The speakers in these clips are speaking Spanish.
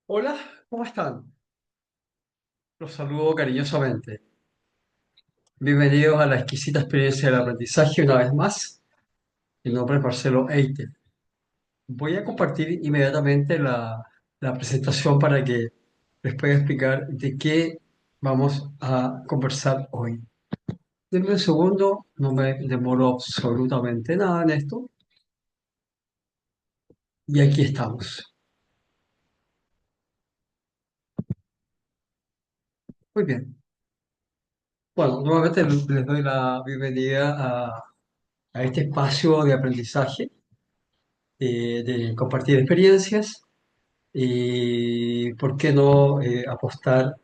Hola, ¿cómo están? Los saludo cariñosamente. Bienvenidos a la exquisita experiencia del aprendizaje una vez más. Mi nombre es Marcelo Eite. Voy a compartir inmediatamente la presentación para que les pueda explicar de qué vamos a conversar hoy. Denme un segundo, no me demoro absolutamente nada en esto. Y aquí estamos. Muy bien. Bueno, nuevamente les doy la bienvenida a este espacio de aprendizaje, de compartir experiencias y, ¿por qué no apostar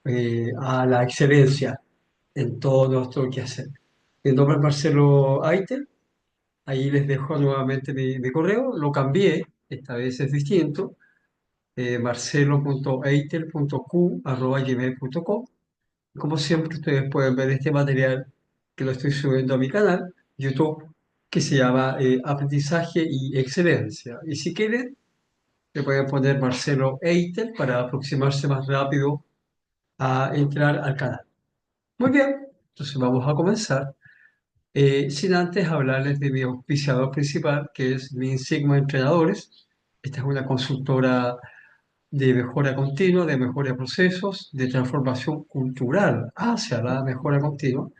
a la excelencia en todo nuestro quehacer? Mi nombre es Marcelo Aitel, ahí les dejo nuevamente mi correo, lo cambié, esta vez es distinto, marcelo.eitel.q@gmail.com. Como siempre, ustedes pueden ver este material que lo estoy subiendo a mi canal, YouTube, que se llama Aprendizaje y Excelencia. Y si quieren, le pueden poner Marcelo Eitel para aproximarse más rápido a entrar al canal. Muy bien, entonces vamos a comenzar. Sin antes hablarles de mi auspiciador principal, que es Lean Sigma Entrenadores. Esta es una consultora de mejora continua, de mejora de procesos, de transformación cultural hacia la mejora continua. ¿No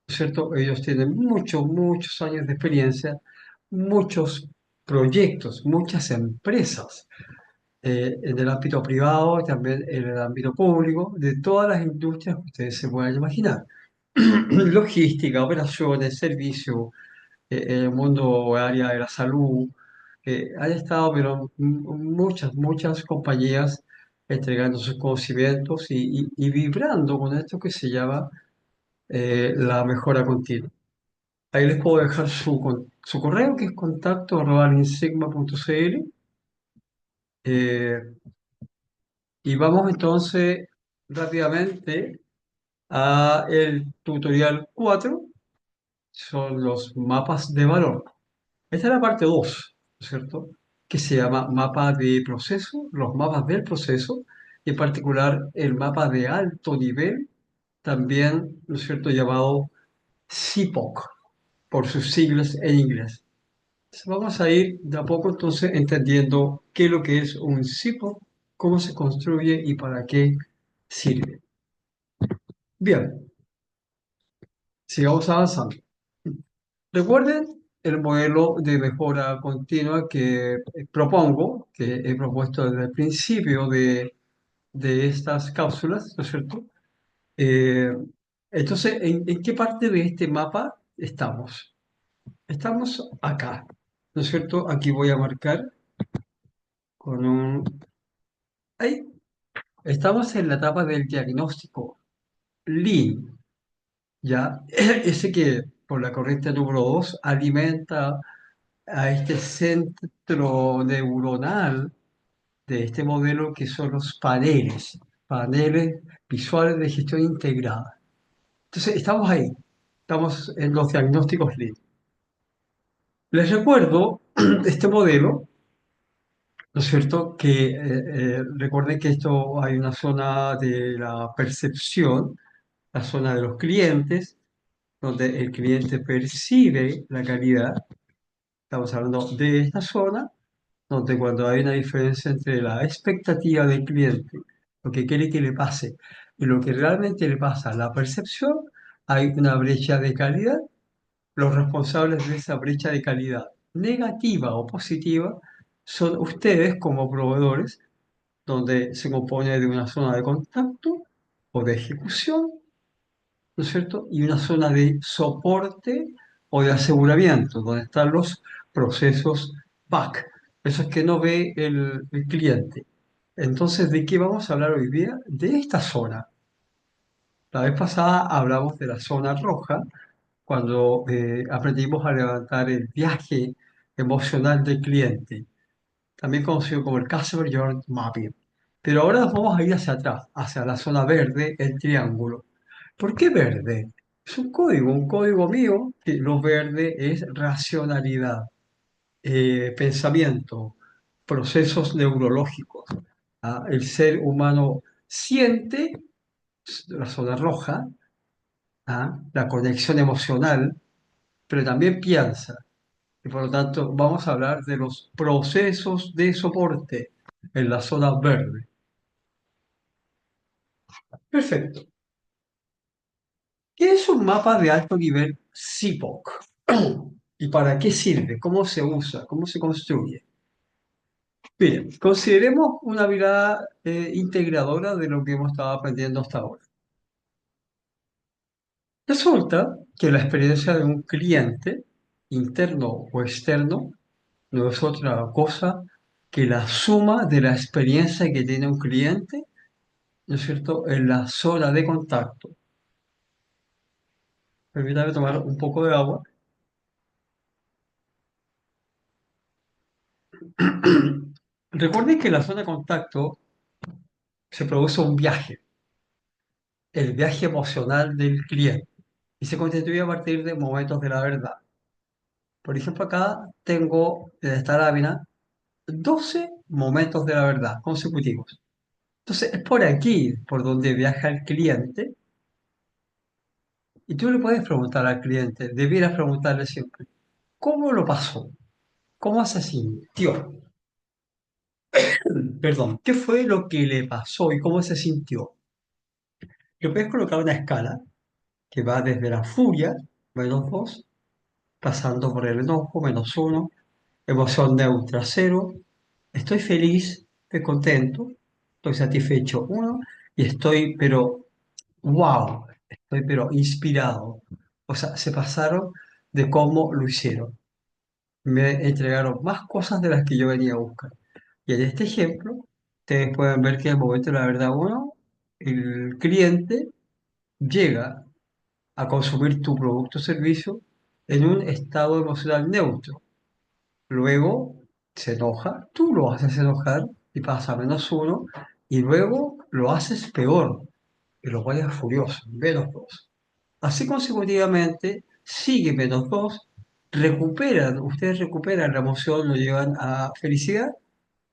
es cierto? Ellos tienen muchos años de experiencia, muchos proyectos, muchas empresas en el ámbito privado y también en el ámbito público, de todas las industrias que ustedes se puedan imaginar. Logística, operaciones, servicio, el mundo o área de la salud. Han estado, pero muchas compañías entregando sus conocimientos y vibrando con esto que se llama la mejora continua. Ahí les puedo dejar su correo, que es contacto@leansigma.cl. Y vamos entonces rápidamente a el tutorial 4, son los mapas de valor. Esta es la parte 2, ¿no es cierto? Que se llama mapa de proceso, los mapas del proceso, y en particular el mapa de alto nivel, también, ¿no es cierto?, llamado CIPOC, por sus siglas en inglés. Entonces, vamos a ir de a poco entonces entendiendo qué es lo que es un CIPOC, cómo se construye y para qué sirve. Bien, sigamos avanzando. Recuerden el modelo de mejora continua que propongo, que he propuesto desde el principio de estas cápsulas, ¿no es cierto? Eh, entonces, ¿en qué parte de este mapa estamos? Estamos acá, ¿no es cierto? Aquí voy a marcar con un... Ahí, estamos en la etapa del diagnóstico Lean, ¿ya? Ese que por la corriente número 2 alimenta a este centro neuronal de este modelo, que son los paneles visuales de gestión integrada. Entonces, estamos ahí, estamos en los diagnósticos Lean. Les recuerdo este modelo, ¿no es cierto? Que recuerden que esto hay una zona de la percepción, la zona de los clientes, donde el cliente percibe la calidad. Estamos hablando de esta zona donde, cuando hay una diferencia entre la expectativa del cliente, lo que quiere que le pase, y lo que realmente le pasa, la percepción, hay una brecha de calidad. Los responsables de esa brecha de calidad, negativa o positiva, son ustedes como proveedores, donde se compone de una zona de contacto o de ejecución, ¿no es cierto? Y una zona de soporte o de aseguramiento, donde están los procesos back, esos que no ve el cliente. Entonces, ¿de qué vamos a hablar hoy día? De esta zona. La vez pasada hablamos de la zona roja, cuando aprendimos a levantar el viaje emocional del cliente, también conocido como el Customer Journey Mapping. Pero ahora nos vamos a ir hacia atrás, hacia la zona verde, el triángulo. ¿Por qué verde? Es un código mío, que lo verde es racionalidad, pensamiento, procesos neurológicos. El ser humano siente la zona roja, la conexión emocional, pero también piensa. Y por lo tanto, vamos a hablar de los procesos de soporte en la zona verde. Perfecto. ¿Qué es un mapa de alto nivel CIPOC? ¿Y para qué sirve? ¿Cómo se usa? ¿Cómo se construye? Bien, consideremos una mirada integradora de lo que hemos estado aprendiendo hasta ahora. Resulta que la experiencia de un cliente, interno o externo, no es otra cosa que la suma de la experiencia que tiene un cliente, ¿no es cierto?, en la zona de contacto. Permítame tomar un poco de agua. Recuerden que en la zona de contacto se produce un viaje, el viaje emocional del cliente, y se constituye a partir de momentos de la verdad. Por ejemplo, acá tengo en esta lámina 12 momentos de la verdad consecutivos. Entonces, es por aquí por donde viaja el cliente, y tú le puedes preguntar al cliente, debieras preguntarle siempre, ¿cómo lo pasó? ¿Cómo se sintió? Perdón, ¿qué fue lo que le pasó y cómo se sintió? Le puedes colocar una escala que va desde la furia, -2, pasando por el enojo, -1, emoción neutra, 0, estoy feliz, estoy contento, estoy satisfecho, 1, y estoy, pero, wow, estoy, pero inspirado. O sea, se pasaron de cómo lo hicieron. Me entregaron más cosas de las que yo venía a buscar. Y en este ejemplo, ustedes pueden ver que en el momento de la verdad 1, el cliente llega a consumir tu producto o servicio en un estado emocional neutro. Luego se enoja, tú lo haces enojar y pasa -1, y luego lo haces peor y lo pones furioso, -2. Así consecutivamente, sigue -2, ustedes recuperan la emoción, lo llevan a felicidad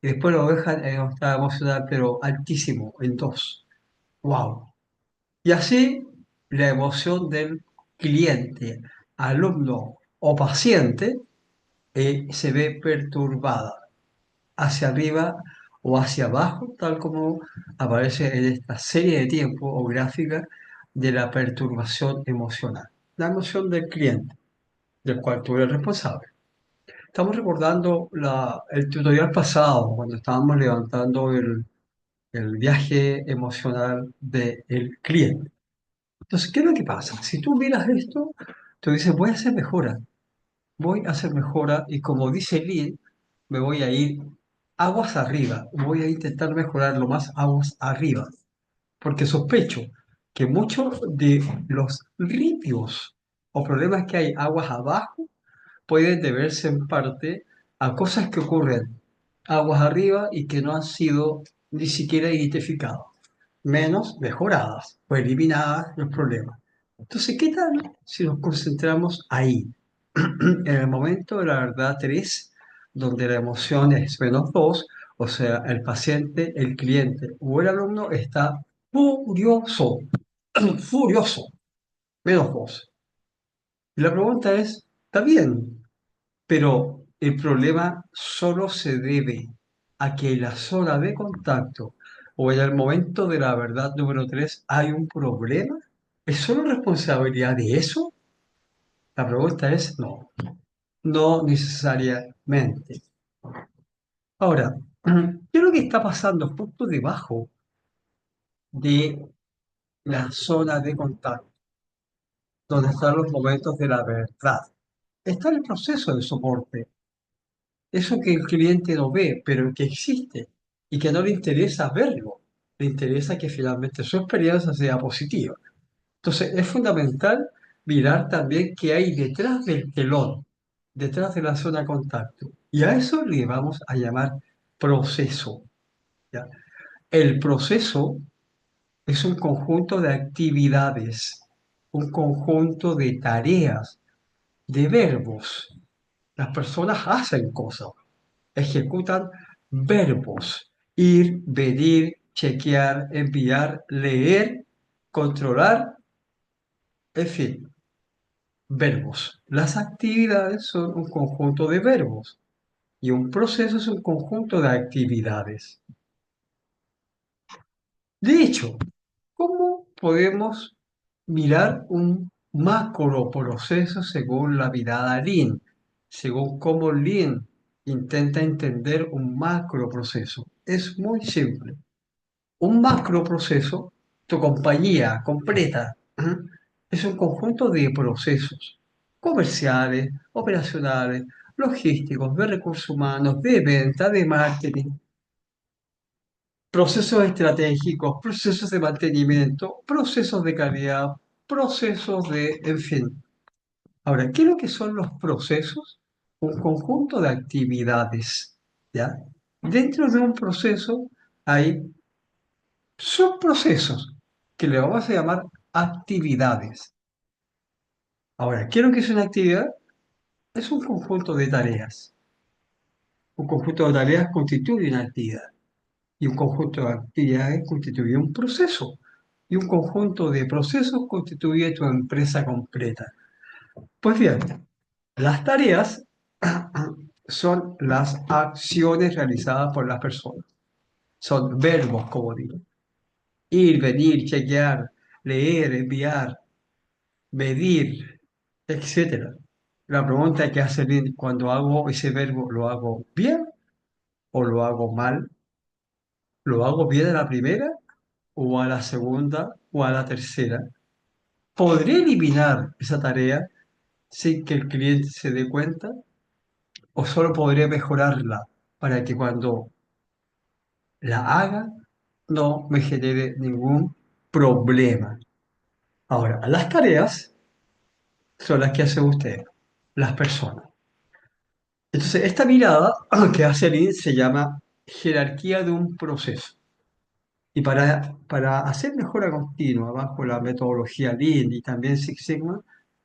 y después lo dejan en un estado emocional pero altísimo, en 2. ¡Wow! Y así la emoción del cliente, alumno o paciente se ve perturbada hacia arriba o hacia abajo, tal como aparece en esta serie de tiempo o gráfica de la perturbación emocional. La emoción del cliente, del cual tú eres responsable. Estamos recordando el tutorial pasado, cuando estábamos levantando el viaje emocional del cliente. Entonces, ¿qué es lo que pasa? Si tú miras esto, tú dices, voy a hacer mejora y como dice Lee, me voy a ir aguas arriba, voy a intentar mejorar lo más aguas arriba, porque sospecho que muchos de los ripios o problemas que hay aguas abajo pueden deberse en parte a cosas que ocurren aguas arriba y que no han sido ni siquiera identificadas, menos mejoradas o eliminadas los problemas. Entonces, ¿qué tal si nos concentramos ahí, en el momento de la verdad 3, donde la emoción es -2, o sea, el paciente, el cliente o el alumno está furioso, furioso, -2? Y la pregunta es, está bien, pero el problema solo se debe a que en la zona de contacto o en el momento de la verdad número 3 hay un problema. ¿Es solo responsabilidad de eso? La pregunta es no, no necesariamente. Ahora, ¿qué es lo que está pasando justo debajo de la zona de contacto, donde están los momentos de la verdad? Está el proceso de soporte, eso que el cliente no ve, pero que existe y que no le interesa verlo, le interesa que finalmente su experiencia sea positiva. Entonces, es fundamental mirar también qué hay detrás del telón, detrás de la zona de contacto. Y a eso le vamos a llamar proceso. ¿Ya? El proceso es un conjunto de actividades, un conjunto de tareas, de verbos. Las personas hacen cosas, ejecutan verbos Ir, venir, chequear, enviar, leer, controlar, en fin, verbos. Las actividades son un conjunto de verbos y un proceso es un conjunto de actividades. De hecho, ¿cómo podemos mirar un macroproceso según la mirada Lean? Según cómo Lean intenta entender un macroproceso. Es muy simple. Un macroproceso, tu compañía completa, ¿eh? Es un conjunto de procesos comerciales, operacionales, logísticos, de recursos humanos, de venta, de marketing, procesos estratégicos, procesos de mantenimiento, procesos de calidad, procesos de, en fin. Ahora, ¿qué es lo que son los procesos? Un conjunto de actividades, ¿ya? Dentro de un proceso hay subprocesos que le vamos a llamar actividades. Ahora, ¿qué es lo que es una actividad? Es un conjunto de tareas. Un conjunto de tareas constituye una actividad. Y un conjunto de actividades constituye un proceso. Y un conjunto de procesos constituye tu empresa completa. Pues bien, las tareas son las acciones realizadas por las personas. Son verbos, como digo. Ir, venir, chequear, leer, enviar, medir, etcétera. La pregunta que hace Lynn, cuando hago ese verbo, ¿lo hago bien o lo hago mal? ¿Lo hago bien a la primera o a la segunda o a la tercera? ¿Podré eliminar esa tarea sin que el cliente se dé cuenta? ¿O solo podré mejorarla para que cuando la haga no me genere ningún problema? Ahora, las tareas son las que hace usted, las personas. Entonces, esta mirada que hace Lean se llama jerarquía de un proceso. Y para hacer mejora continua bajo la metodología Lean y también Six Sigma,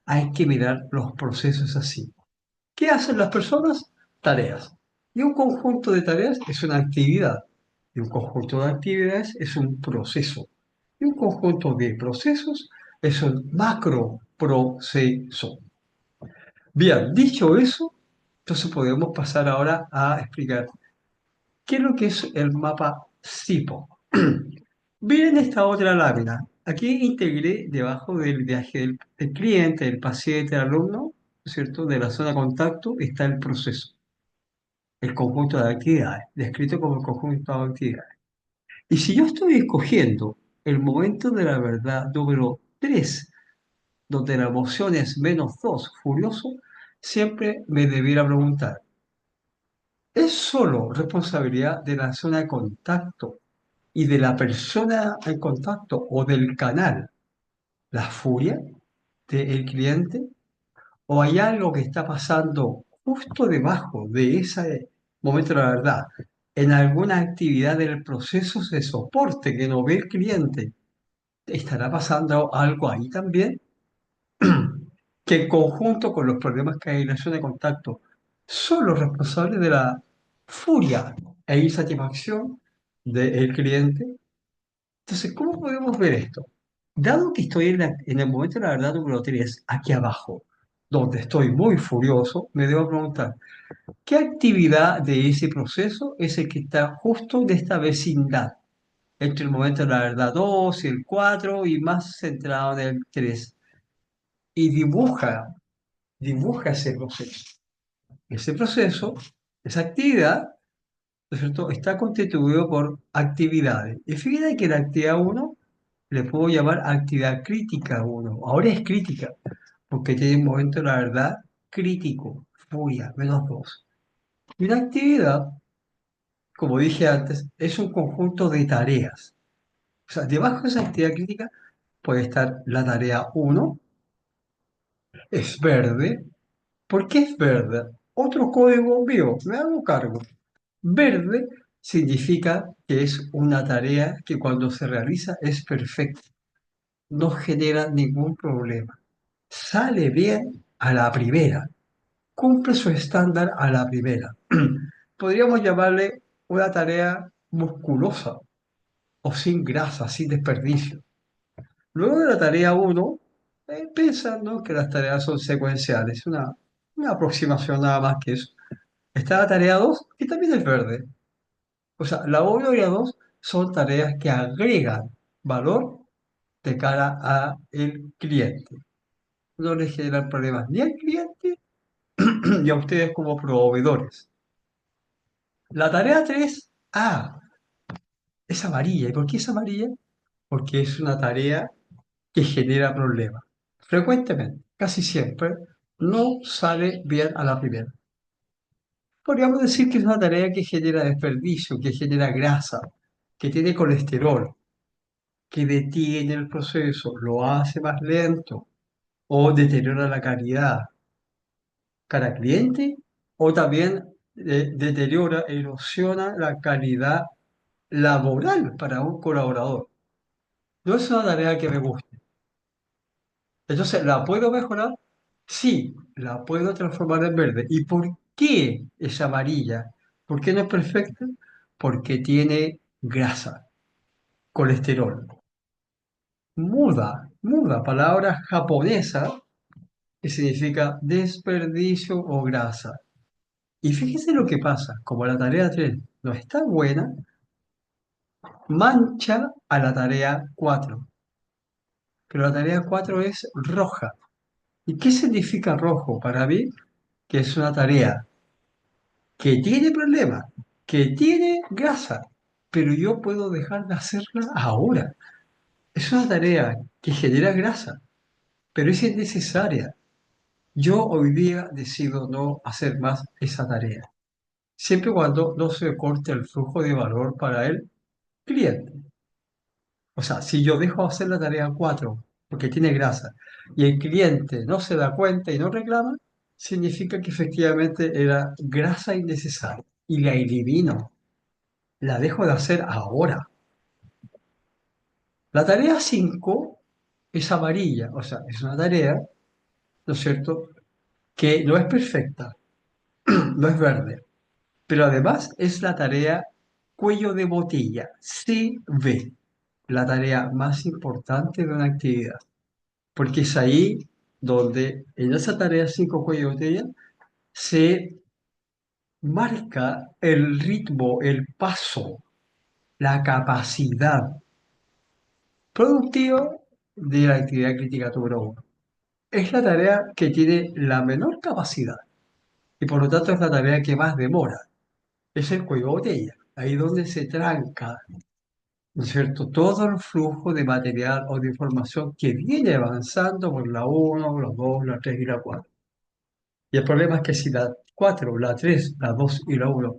hay que mirar los procesos así. ¿Qué hacen las personas? Tareas. Y un conjunto de tareas es una actividad. Y un conjunto de actividades es un proceso. Y un conjunto de procesos es un macroproceso. Bien, dicho eso, entonces podemos pasar ahora a explicar qué es lo que es el mapa SIPO. Miren esta otra lámina. Aquí integré debajo del viaje del cliente, del paciente, del alumno, ¿no es cierto? De la zona de contacto está el proceso, el conjunto de actividades, descrito como el conjunto de actividades. Y si yo estoy escogiendo el momento de la verdad número 3, donde la emoción es -2, furioso, siempre me debiera preguntar, ¿es solo responsabilidad de la zona de contacto y de la persona en contacto o del canal la furia del cliente? ¿O hay algo que está pasando justo debajo de ese momento de la verdad, en alguna actividad del proceso de soporte que no ve el cliente? ¿Estará pasando algo ahí también? Que en conjunto con los problemas que hay en la zona de contacto son los responsables de la furia e insatisfacción del cliente. Entonces, ¿cómo podemos ver esto? Dado que estoy en el momento de la verdad número 3 aquí abajo, donde estoy muy furioso, me debo preguntar, ¿qué actividad de ese proceso es el que está justo de esta vecindad, entre el momento de la verdad 2 y el 4 y más centrado en el 3? Y dibuja ese proceso. Ese proceso, esa actividad, ¿no es cierto?, está constituido por actividades. Y fíjate que la actividad uno le puedo llamar actividad crítica uno. Ahora es crítica, porque tiene un momento, la verdad, crítico, furia, -2. Y una actividad, como dije antes, es un conjunto de tareas. O sea, debajo de esa actividad crítica puede estar la tarea uno, es verde. ¿Por qué es verde? Otro código vivo, me hago cargo. Verde significa que es una tarea que cuando se realiza es perfecta, no genera ningún problema, sale bien a la primera, cumple su estándar a la primera. Podríamos llamarle una tarea musculosa o sin grasa, sin desperdicio. Luego de la tarea uno, pensando que las tareas son secuenciales, una aproximación nada más que eso. Está la tarea 2 y también es verde. O sea, la uno y la 2 son tareas que agregan valor de cara a el cliente. No le generan problemas ni al cliente ni a ustedes como proveedores. La tarea 3 es amarilla. ¿Y por qué es amarilla? Porque es una tarea que genera problemas. Frecuentemente, casi siempre, no sale bien a la primera. Podríamos decir que es una tarea que genera desperdicio, que genera grasa, que tiene colesterol, que detiene el proceso, lo hace más lento o deteriora la calidad cara cliente o también deteriora, erosiona la calidad laboral para un colaborador. No es una tarea que me guste. Entonces, ¿la puedo mejorar? Sí, la puedo transformar en verde. ¿Y por qué es amarilla? ¿Por qué no es perfecta? Porque tiene grasa, colesterol. Muda, palabra japonesa que significa desperdicio o grasa. Y fíjese lo que pasa, como la tarea 3 no es tan buena, mancha a la tarea 4. Pero la tarea 4 es roja. ¿Y qué significa rojo? Para mí, que es una tarea que tiene problemas, que tiene grasa, pero yo puedo dejar de hacerla ahora. Es una tarea que genera grasa, pero es innecesaria. Yo hoy día decido no hacer más esa tarea, siempre y cuando no se corte el flujo de valor para el cliente. O sea, si yo dejo hacer la tarea 4 porque tiene grasa y el cliente no se da cuenta y no reclama, significa que efectivamente era grasa innecesaria y la elimino, la dejo de hacer ahora. La tarea 5 es amarilla, o sea, es una tarea, ¿no es cierto?, que no es perfecta, no es verde, pero además es la tarea cuello de botella, CV, la tarea más importante de una actividad. Porque es ahí donde en esa tarea 5 cuello de botella se marca el ritmo, el paso, la capacidad productiva de la actividad crítica número uno. Es la tarea que tiene la menor capacidad y por lo tanto es la tarea que más demora. Es el cuello de botella, ahí donde se tranca, ¿no es cierto?, todo el flujo de material o de información que viene avanzando por la uno, la 2, la 3 y la 4. Y el problema es que si la 4, la 3, la 2 y la uno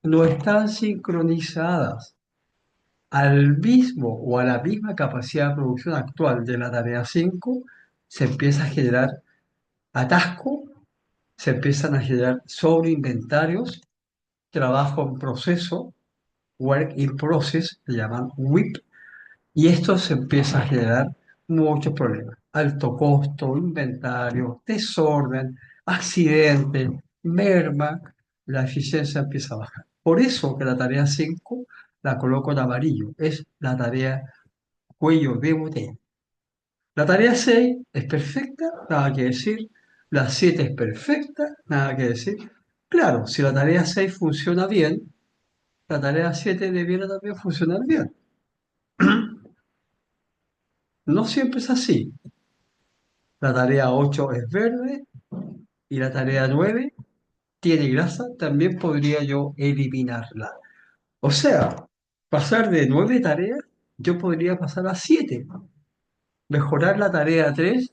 no están sincronizadas al mismo o a la misma capacidad de producción actual de la tarea 5, se empieza a generar atasco, se empiezan a generar sobreinventarios, trabajo en proceso, work in process, le llaman WIP, y esto se empieza a generar muchos problemas. Alto costo, inventario, desorden, accidente, merma, la eficiencia empieza a bajar. Por eso que la tarea 5 la coloco en amarillo, es la tarea cuello de botella. La tarea 6 es perfecta, nada que decir. La 7 es perfecta, nada que decir. Claro, si la tarea 6 funciona bien, la tarea 7 debiera también funcionar bien. No siempre es así. La tarea 8 es verde y la tarea 9 tiene grasa, también podría yo eliminarla. O sea, pasar de 9 tareas, yo podría pasar a 7. Mejorar la tarea 3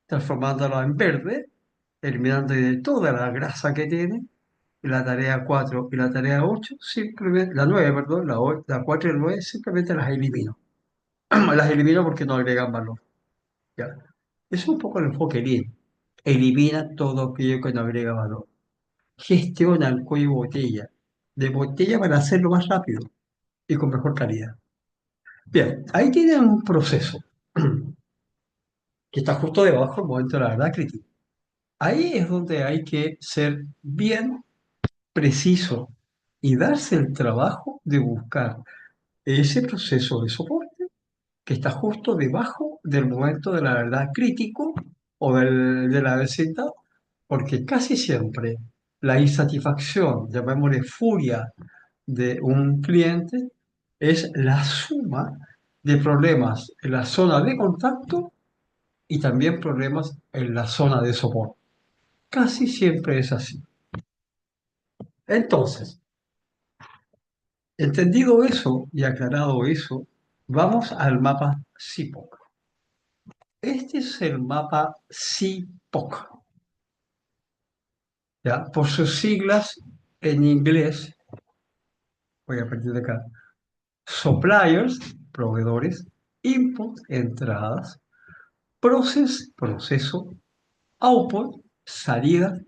transformándola en verde, eliminando de toda la grasa que tiene. Y la tarea 4 y la tarea 8 simplemente, la 9 perdón, la 4 y la 9 simplemente las elimino. Las elimino porque no agregan valor. ¿Ya? Es un poco el enfoque Lean. Elimina todo aquello que no agrega valor. Gestiona el cuello de botella para hacerlo más rápido y con mejor calidad. Bien, ahí tienen un proceso que está justo debajo del momento de la verdad crítica. Ahí es donde hay que ser bien preciso y darse el trabajo de buscar ese proceso de soporte que está justo debajo del momento de la verdad crítico o de la vecindad, porque casi siempre la insatisfacción, llamémosle furia, de un cliente es la suma de problemas en la zona de contacto y también problemas en la zona de soporte. Casi siempre es así. Entonces, entendido eso y aclarado eso, vamos al mapa CIPOC. Este es el mapa CIPOC, ¿ya? Por sus siglas en inglés, voy a partir de acá, suppliers, proveedores, input, entradas, process, proceso, output, salida,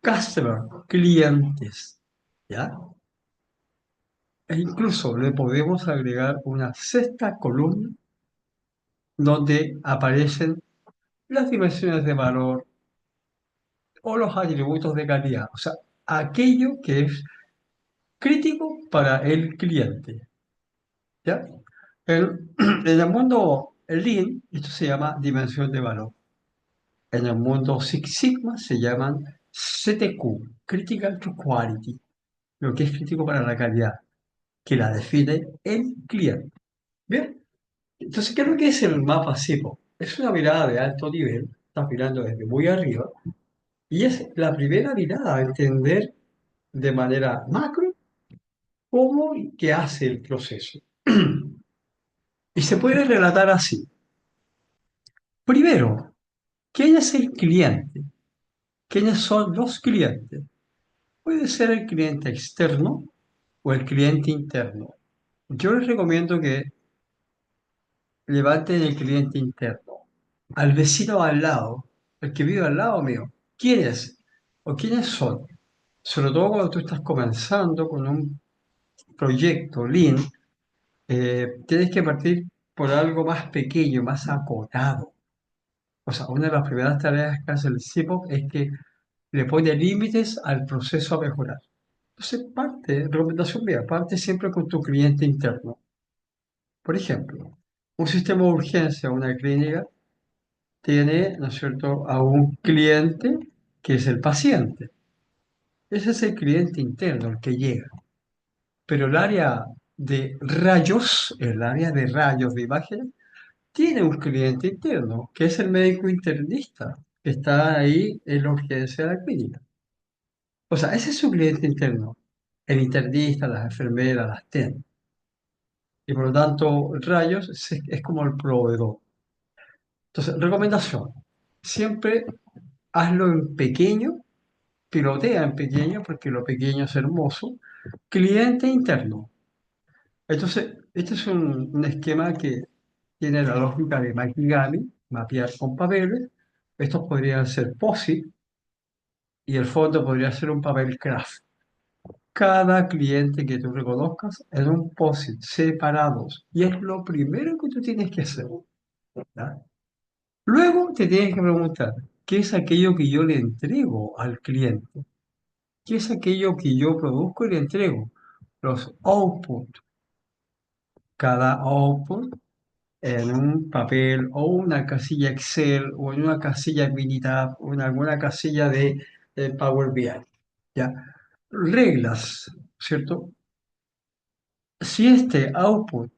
customer, clientes, ¿ya? E incluso le podemos agregar una sexta columna donde aparecen las dimensiones de valor o los atributos de calidad, o sea, aquello que es crítico para el cliente, ¿ya? En el mundo Lean, esto se llama dimensión de valor. En el mundo Six Sigma se llaman CTQ, Critical to Quality, lo que es crítico para la calidad, que la define el cliente. Bien, entonces, ¿qué es lo que es el mapa CIPO? Es una mirada de alto nivel, estás mirando desde muy arriba, y es la primera mirada a entender de manera macro cómo y qué hace el proceso. Y se puede relatar así. Primero, ¿quién es el cliente? ¿Quiénes son los clientes? Puede ser el cliente externo o el cliente interno. Yo les recomiendo que levanten el cliente interno. Al vecino al lado, el que vive al lado mío. ¿Quién es? ¿O quiénes son? Sobre todo cuando tú estás comenzando con un proyecto Lean, tienes que partir por algo más pequeño, más acotado. O sea, una de las primeras tareas que hace el CIPOC es que le pone límites al proceso a mejorar. Entonces, recomendación mía, parte siempre con tu cliente interno. Por ejemplo, un sistema de urgencia o una clínica tiene, ¿no es cierto?, a un cliente que es el paciente. Ese es el cliente interno, el que llega. Pero el área de rayos de imágenes, tiene un cliente interno, que es el médico internista, que está ahí en la urgencia de la clínica. O sea, ese es su cliente interno, el internista, las enfermeras, las TEN. Y por lo tanto, rayos es como el proveedor. Entonces, recomendación, siempre hazlo en pequeño, pilotea en pequeño, porque lo pequeño es hermoso. Cliente interno. Entonces, este es un esquema que tiene la lógica de Makigami, mapear con papeles. Estos podrían ser POSIT y el fondo podría ser un papel craft. Cada cliente que tú reconozcas en un POSIT separados. Y es lo primero que tú tienes que hacer, ¿ya? Luego te tienes que preguntar, ¿qué es aquello que yo le entrego al cliente? ¿Qué es aquello que yo produzco y le entrego? Los output. Cada output en un papel o una casilla Excel o en una casilla Minitab o en alguna casilla de Power BI. ¿Ya? Reglas, ¿cierto? Si este output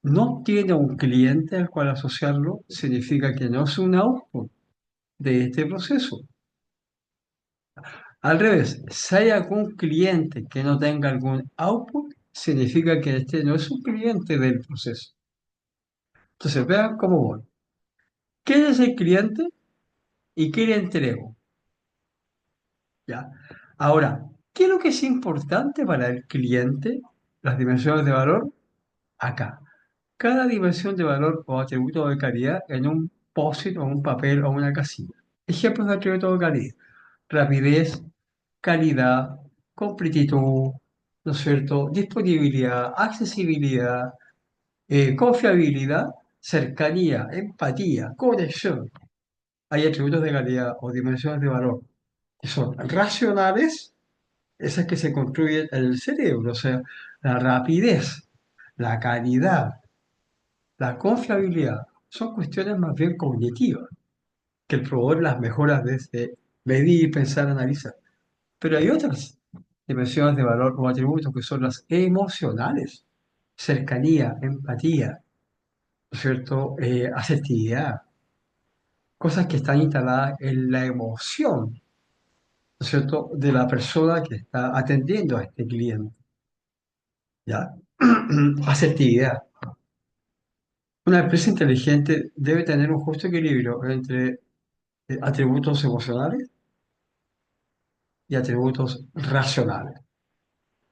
no tiene un cliente al cual asociarlo, significa que no es un output de este proceso. Al revés, si hay algún cliente que no tenga algún output, significa que este no es un cliente del proceso. Entonces, vean cómo voy. ¿Quién es el cliente y qué le entrego? ¿Ya? Ahora, ¿qué es lo que es importante para el cliente? Las dimensiones de valor, acá. Cada dimensión de valor o atributo de calidad en un POSIT o un papel o una casilla. Ejemplos de atributo de calidad. Rapidez, calidad, completitud, ¿no es cierto? Disponibilidad, accesibilidad, confiabilidad, cercanía, empatía, conexión. Hay atributos de calidad o dimensiones de valor que son racionales esas que se construyen en el cerebro, o sea, la rapidez, la calidad, la confiabilidad, son cuestiones más bien cognitivas, que el proveedor las mejora desde medir, pensar, analizar. Pero hay otras dimensiones de valor o atributos que son las emocionales, cercanía, empatía, ¿no es cierto? Asertividad, cosas que están instaladas en la emoción, ¿no es cierto?, de la persona que está atendiendo a este cliente, ¿ya? Asertividad. Una empresa inteligente debe tener un justo equilibrio entre atributos emocionales y atributos racionales,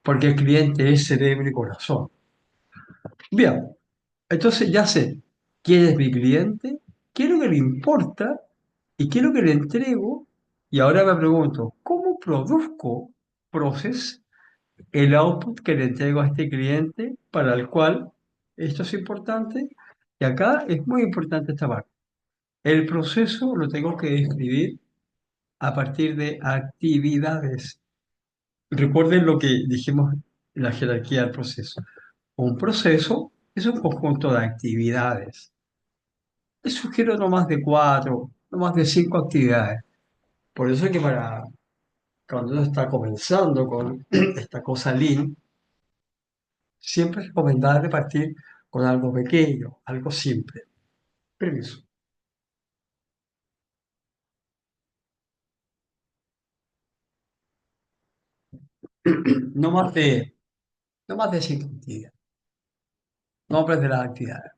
porque el cliente es cerebro y corazón. Bien, entonces ya sé quién es mi cliente, qué es lo que le importa y qué es lo que le entrego. Y ahora me pregunto, ¿cómo produzco procesos el output que le entrego a este cliente para el cual esto es importante? Y acá es muy importante esta parte. El proceso lo tengo que describir a partir de actividades. Recuerden lo que dijimos en la jerarquía del proceso. Un proceso es un conjunto de actividades. Les sugiero no más de cuatro, no más de cinco actividades. Por eso es que para cuando uno está comenzando con esta cosa Lean, siempre es recomendable partir con algo pequeño, algo simple. Permiso. No más de, no más de cinco actividades. Nombres de las actividades.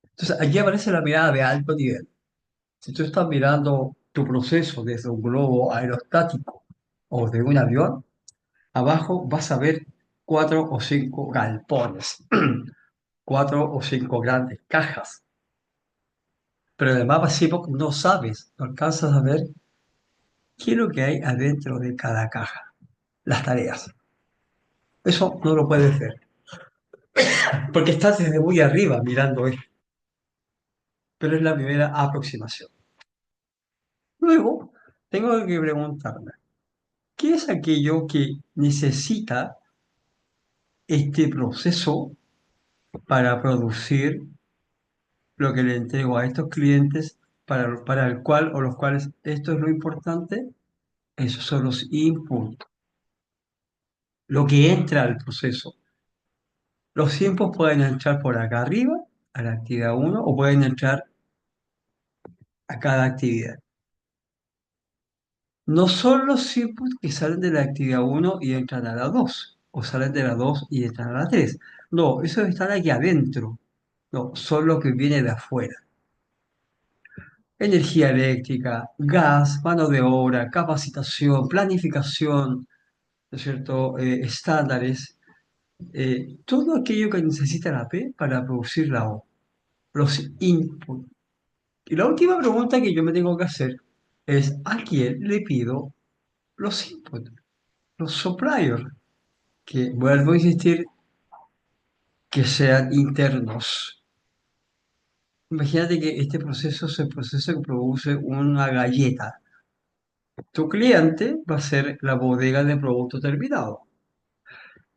Entonces, aquí aparece la mirada de alto nivel. Si tú estás mirando tu proceso desde un globo aerostático o de un avión, abajo vas a ver cuatro o cinco galpones, cuatro o cinco grandes cajas. Pero en el mapa CIPOC no sabes, no alcanzas a ver qué es lo que hay adentro de cada caja, las tareas. Eso no lo puedes ver, porque estás desde muy arriba mirando esto, pero es la primera aproximación. Luego, tengo que preguntarme, ¿qué es aquello que necesita este proceso para producir lo que le entrego a estos clientes para el cual o los cuales esto es lo importante? Esos son los inputs, lo que entra al proceso. Los inputs pueden entrar por acá arriba, a la actividad uno o pueden entrar a cada actividad. No son los inputs que salen de la actividad uno y entran a la 2 o salen de la 2 y entran a la 3. No, esos están aquí adentro. No, son los que vienen de afuera. Energía eléctrica, gas, mano de obra, capacitación, planificación, ¿no es cierto? Estándares, todo aquello que necesita la P para producir la O, los inputs. Y la última pregunta que yo me tengo que hacer es, ¿a quién le pido los inputs? Los suppliers, que vuelvo a insistir, que sean internos. Imagínate que este proceso es el proceso que produce una galleta. Tu cliente va a ser la bodega de producto terminado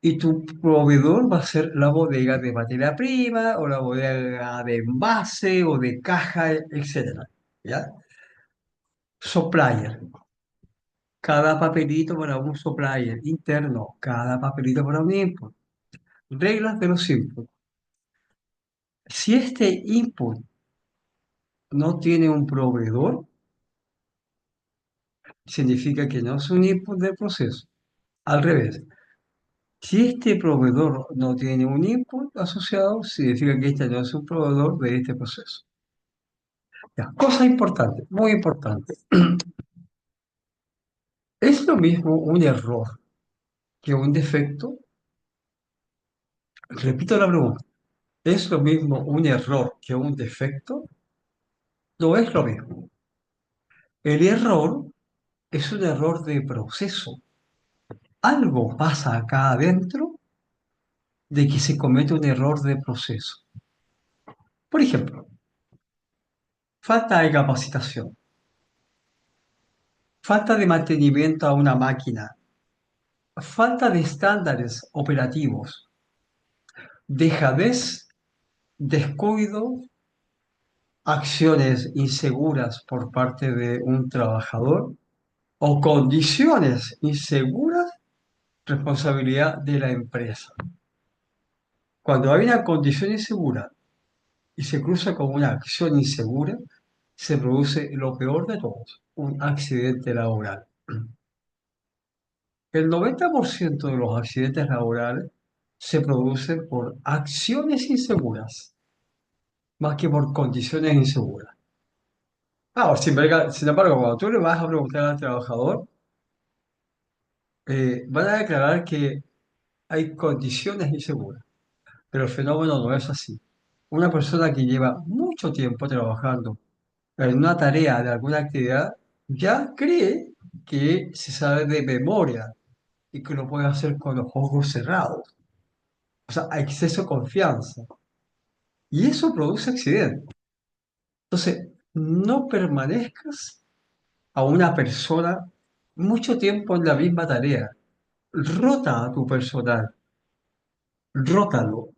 y tu proveedor va a ser la bodega de materia prima o la bodega de envase o de caja, etcétera. ¿Ya? Supplier. Cada papelito para un supplier interno, cada papelito para un input. Reglas de los inputs. Si este input no tiene un proveedor, significa que no es un input del proceso. Al revés, si este proveedor no tiene un input asociado, significa que este no es un proveedor de este proceso. Ya, cosa importante, muy importante. ¿Es lo mismo un error que un defecto? Repito la pregunta. ¿Es lo mismo un error que un defecto? No es lo mismo. El error es un error de proceso. Algo pasa acá adentro de que se comete un error de proceso. Por ejemplo, falta de capacitación, falta de mantenimiento a una máquina, falta de estándares operativos, dejadez, descuido, acciones inseguras por parte de un trabajador o condiciones inseguras, responsabilidad de la empresa. Cuando hay una condición insegura y se cruza con una acción insegura, se produce lo peor de todos, un accidente laboral. El 90% de los accidentes laborales se producen por acciones inseguras, más que por condiciones inseguras. Sin embargo, cuando tú le vas a preguntar al trabajador, van a declarar que hay condiciones inseguras, pero el fenómeno no es así. Una persona que lleva mucho tiempo trabajando en una tarea de alguna actividad ya cree que se sabe de memoria y que lo puede hacer con los ojos cerrados. O sea, hay exceso de confianza. Y eso produce accidentes. Entonces, no permanezcas a una persona mucho tiempo en la misma tarea. Rota a tu personal, rótalo.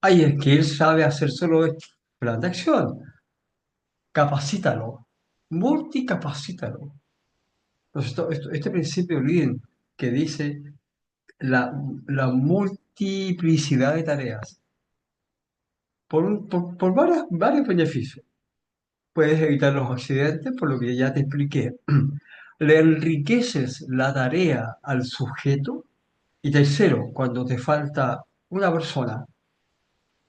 Ay, es que él sabe hacer solo este plan de acción. Capacítalo, multicapacítalo. Entonces, este principio Lean que dice la, la multiplicidad de tareas por varios beneficios. Puedes evitar los accidentes, por lo que ya te expliqué. Le enriqueces la tarea al sujeto. Y tercero, cuando te falta una persona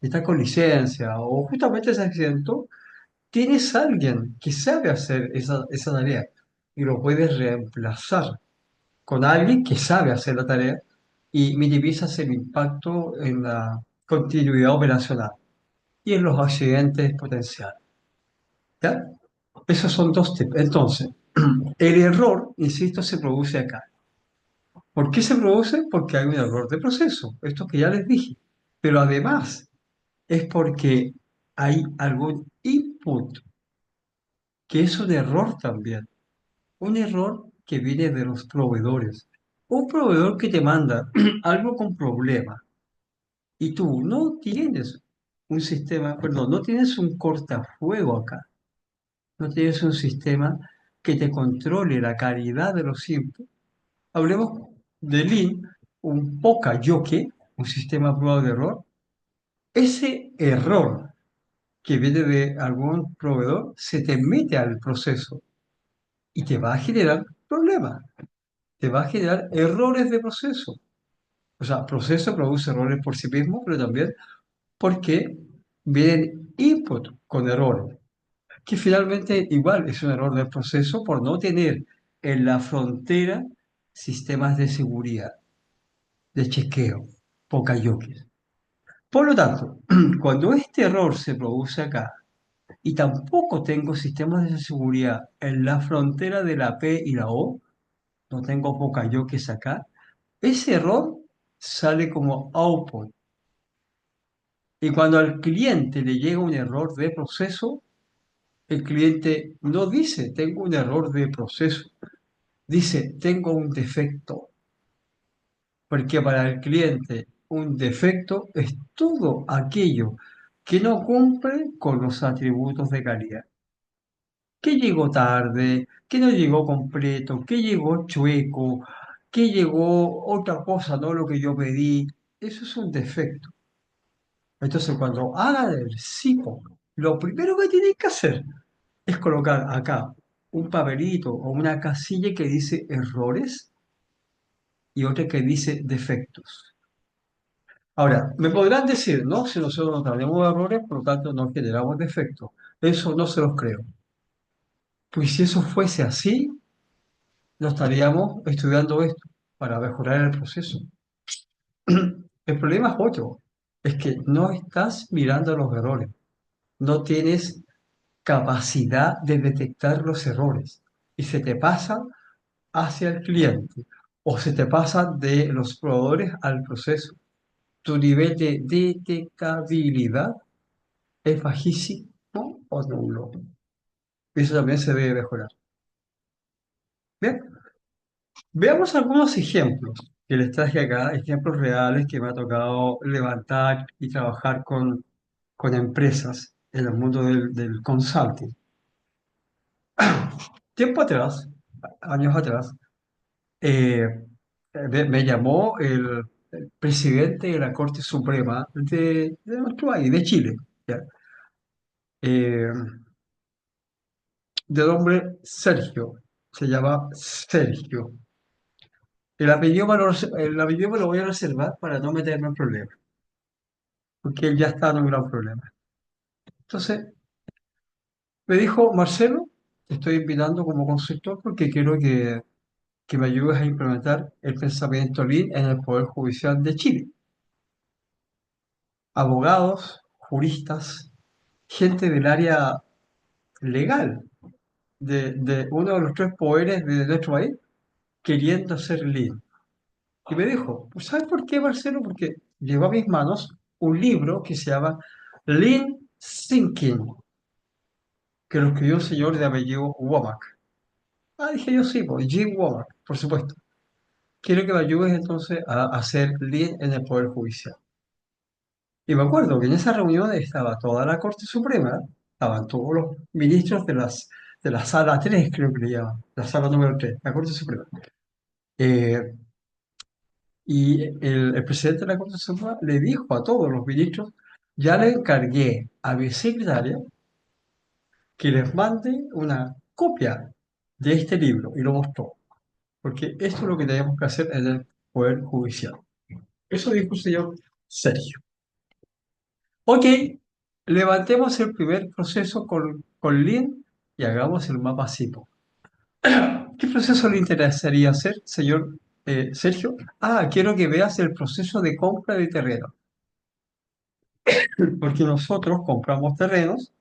que está con licencia o justamente se accidentó, tienes a alguien que sabe hacer esa tarea y lo puedes reemplazar con alguien que sabe hacer la tarea y minimizas el impacto en la continuidad operacional y en los accidentes potenciales. ¿Ya? Esos son dos tips. Entonces, el error, insisto, se produce acá. ¿Por qué se produce? Porque hay un error de proceso, esto que ya les dije. Pero además es porque hay algún input que es un error también. Un error que viene de los proveedores. Un proveedor que te manda algo con problema y tú no tienes un sistema, perdón, no tienes un cortafuego acá. No tienes un sistema que te controle la calidad de los inputs. Hablemos de Lean, un poca-yoke, un sistema a prueba de error. Ese error que viene de algún proveedor se te mete al proceso y te va a generar problemas, te va a generar errores de proceso. O sea, proceso produce errores por sí mismo, pero también porque vienen input con errores, que finalmente igual es un error del proceso por no tener en la frontera sistemas de seguridad, de chequeo, poca yoques. Por lo tanto, cuando este error se produce acá y tampoco tengo sistemas de seguridad en la frontera de la P y la O, no tengo poca yoques acá, ese error sale como output. Y cuando al cliente le llega un error de proceso, el cliente no dice tengo un error de proceso, dice tengo un defecto. Porque para el cliente un defecto es todo aquello que no cumple con los atributos de calidad. Que llegó tarde, que no llegó completo, que llegó chueco, que llegó otra cosa, no lo que yo pedí. Eso es un defecto. Entonces, cuando hagan el SIPO, lo primero que tienen que hacer es colocar acá un papelito o una casilla que dice errores y otra que dice defectos. Ahora, me podrán decir, no, si nosotros no tenemos errores, por lo tanto no generamos defectos. Eso no se los creo. Pues si eso fuese así, no estaríamos estudiando esto para mejorar el proceso. El problema es otro, es que no estás mirando los errores, no tienes capacidad de detectar los errores y se te pasa hacia el cliente o se te pasa de los proveedores al proceso. Tu nivel de detectabilidad es bajísimo o nulo. Eso también se debe mejorar. Bien, Veamos algunos ejemplos que les traje acá, ejemplos reales que me ha tocado levantar y trabajar con empresas en el mundo del consulting. Tiempo atrás, años atrás, eh, me llamó el presidente de la Corte Suprema de nuestro país, de Chile, ¿ya? Eh, de nombre Sergio, se llama Sergio. El apellido me lo voy a reservar para no meterme en problemas, porque él ya está en un gran problema. Entonces, me dijo, Marcelo, te estoy invitando como consultor porque quiero que me ayudes a implementar el pensamiento Lean en el Poder Judicial de Chile. Abogados, juristas, gente del área legal de uno de los tres poderes de nuestro país queriendo hacer Lean. Y me dijo, pues ¿sabes por qué, Marcelo? Porque llegó a mis manos un libro que se llama Lean Thinking, que lo escribió un señor de apellido Womack. Ah, dije yo sí, pues Jim Womack, por supuesto. Quiero que me ayudes entonces a hacer Lean en el Poder Judicial. Y me acuerdo que en esa reunión estaba toda la Corte Suprema, estaban todos los ministros de la sala 3, creo que le llaman, la sala número 3, la Corte Suprema. Eh, y el presidente de la Corte Suprema le dijo a todos los ministros, ya le encargué a mi secretaria que les mande una copia de este libro, y lo mostró, porque esto es lo que tenemos que hacer en el Poder Judicial. Eso dijo el señor Sergio. Ok, levantemos el primer proceso con Lean y hagamos el mapa SIPO. ¿Qué proceso le interesaría hacer, señor Sergio? Ah, quiero que veas el proceso de compra de terreno, porque nosotros compramos terrenos,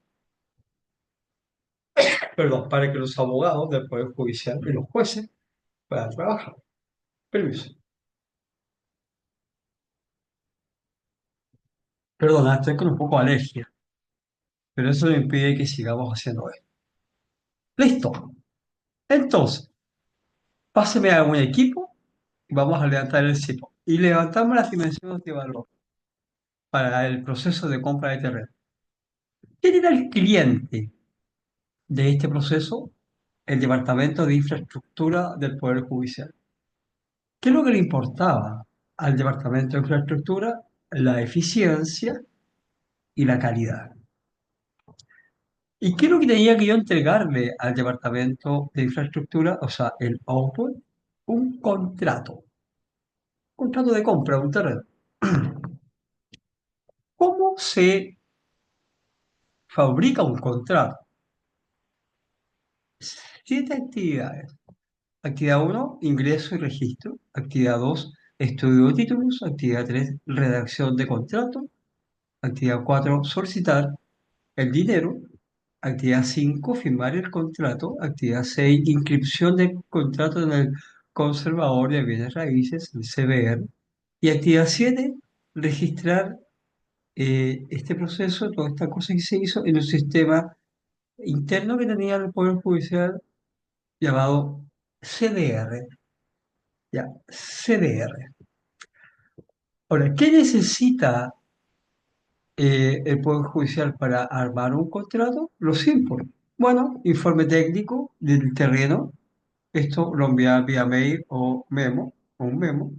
perdón, para que los abogados del Poder Judicial y los jueces puedan trabajar. Permiso. Perdona, estoy con un poco de alergia, pero eso no impide que sigamos haciendo esto. Listo. Entonces, páseme a un equipo y vamos a levantar el SIPO. Y levantamos las dimensiones de valor para el proceso de compra de terreno. ¿Quién era el cliente de este proceso? El Departamento de Infraestructura del Poder Judicial. ¿Qué es lo que le importaba al Departamento de Infraestructura? La eficiencia y la calidad. ¿Y qué es lo que tenía que yo entregarle al Departamento de Infraestructura? O sea, el output, un contrato de compra de un terreno. ¿Cómo se fabrica un contrato? 7 actividades. Actividad uno, ingreso y registro. Actividad 2, estudio de títulos. Actividad 3, redacción de contrato. Actividad 4, solicitar el dinero. Actividad 5, firmar el contrato. Actividad 6, inscripción del contrato en el conservador de bienes raíces, el CBR. Y actividad 7, registrar este proceso, toda esta cosa que se hizo en un sistema interno que tenía el Poder Judicial llamado CDR. Ya, CDR. Ahora, ¿qué necesita el Poder Judicial para armar un contrato? Lo simple. Bueno, informe técnico del terreno. Esto lo envía vía mail o memo, o un memo.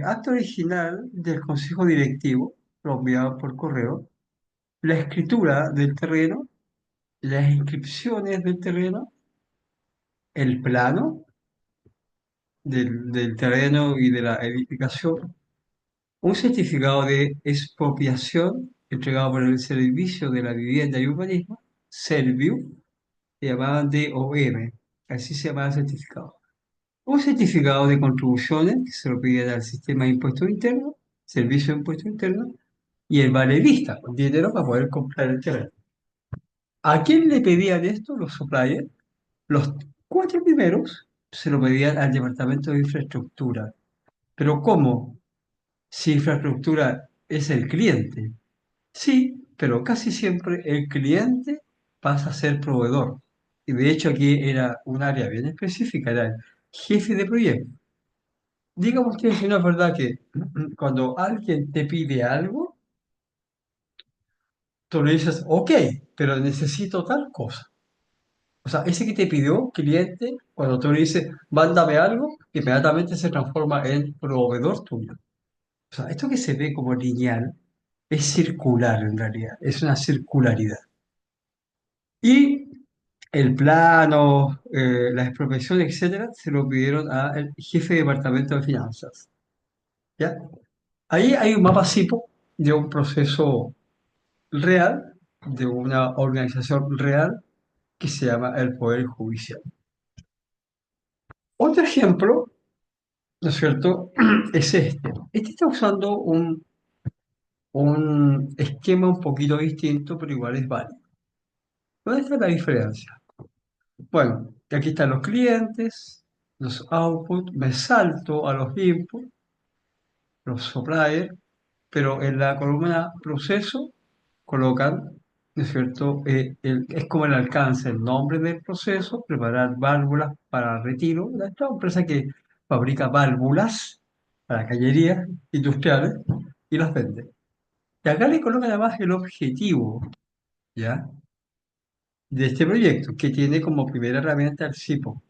Acto original del Consejo Directivo, lo enviaba por correo. La escritura del terreno, las inscripciones del terreno, el plano del terreno y de la edificación, un certificado de expropiación entregado por el Servicio de la Vivienda y Urbanismo, Serviu, se llamaban DOM, así se llamaba el certificado. Un certificado de contribuciones que se lo piden al sistema de impuestos internos, Servicio de Impuestos Internos, y el vale vista, con dinero para poder comprar el terreno. ¿A quién le pedían esto los suppliers? Los cuatro primeros se lo pedían al Departamento de Infraestructura. Pero ¿cómo? Si infraestructura es el cliente. Sí, pero casi siempre el cliente pasa a ser proveedor. Y de hecho aquí era un área bien específica, era el jefe de proyecto. Dígame usted si no es verdad que cuando alguien te pide algo, tú le dices, ok, pero necesito tal cosa. O sea, ese que te pidió, cliente, cuando tú le dices, mándame algo, inmediatamente se transforma en proveedor tuyo. O sea, esto que se ve como lineal es circular en realidad, es una circularidad. Y el plano, la expropiación, etcétera, se lo pidieron al jefe de departamento de finanzas. ¿Ya? Ahí hay un mapa CIPO de un proceso real, de una organización real que se llama el Poder Judicial. Otro ejemplo, ¿no es cierto?, es este. Este está usando un esquema un poquito distinto, pero igual es válido. ¿Dónde está la diferencia? Bueno, aquí están los clientes, los outputs, me salto a los inputs, los suppliers, pero en la columna proceso colocan, ¿no es cierto? Es como el alcance, el nombre del proceso, preparar válvulas para retiro. Esta es una empresa que fabrica válvulas para cañerías industriales y las vende. Y acá le colocan además el objetivo, ¿ya? De este proyecto, que tiene como primera herramienta el SIPO.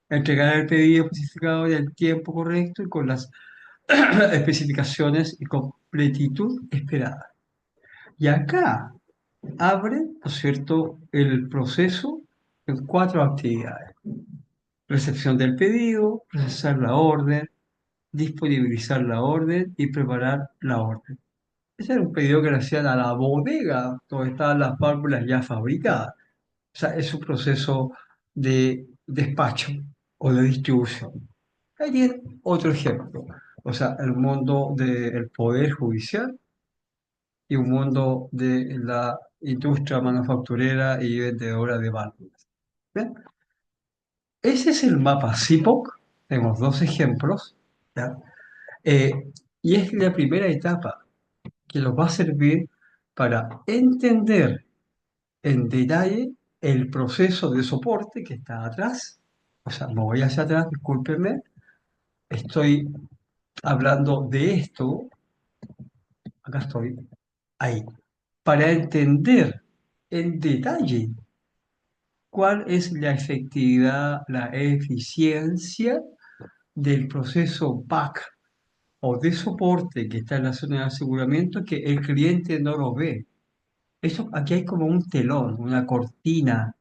Entregar el pedido especificado en el tiempo correcto y con las especificaciones y completitud esperada. Y acá abre, ¿no es cierto?, el proceso en cuatro actividades. Recepción del pedido, procesar la orden, disponibilizar la orden y preparar la orden. Ese era un pedido que le hacían a la bodega, donde estaban las válvulas ya fabricadas. O sea, es un proceso de despacho o de distribución. Ahí tiene otro ejemplo. O sea, el mundo del poder judicial y un mundo de la industria manufacturera y vendedora de válvulas. ¿Bien? Ese es el mapa CIPOC. Tenemos dos ejemplos. ¿Ya? Eh, y es la primera etapa que nos va a servir para entender en detalle el proceso de soporte que está atrás. O sea, me voy hacia atrás, discúlpenme, estoy hablando de esto, acá estoy, ahí, para entender en detalle cuál es la efectividad, la eficiencia del proceso back o de soporte que está en la zona de aseguramiento que el cliente no lo ve. Eso, aquí hay como un telón, una cortina.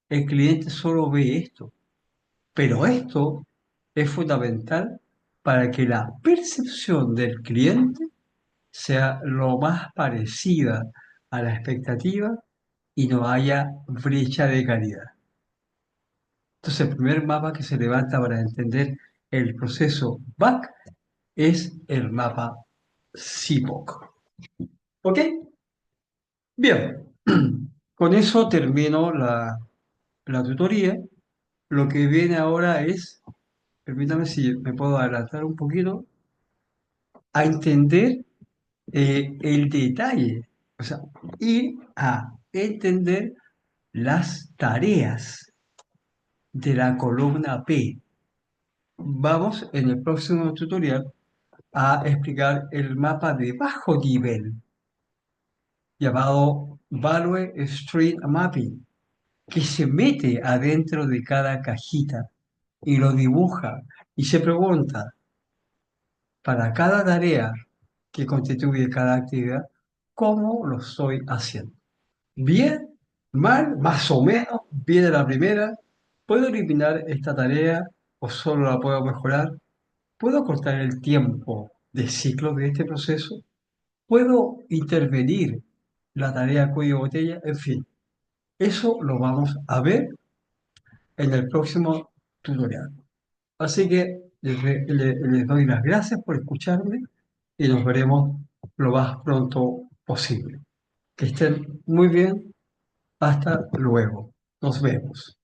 El cliente solo ve esto. Pero esto es fundamental para que la percepción del cliente sea lo más parecida a la expectativa y no haya brecha de calidad. Entonces, el primer mapa que se levanta para entender el proceso BAC es el mapa CIPOC. ¿Ok? Bien, con eso termino la tutoría. Lo que viene ahora es, permítame si me puedo adelantar un poquito, a entender el detalle, o sea, ir a entender las tareas de la columna P. Vamos en el próximo tutorial a explicar el mapa de bajo nivel llamado Value Stream Mapping, que se mete adentro de cada cajita y lo dibuja y se pregunta para cada tarea que constituye cada actividad, ¿cómo lo estoy haciendo? ¿Bien? ¿Mal? ¿Más o menos? ¿Bien a la primera? ¿Puedo eliminar esta tarea o solo la puedo mejorar? ¿Puedo cortar el tiempo de ciclo de este proceso? ¿Puedo intervenir la tarea cuello botella? En fin, eso lo vamos a ver en el próximo tutorial. Así que les doy las gracias por escucharme y nos veremos lo más pronto posible. Que estén muy bien. Hasta luego. Nos vemos.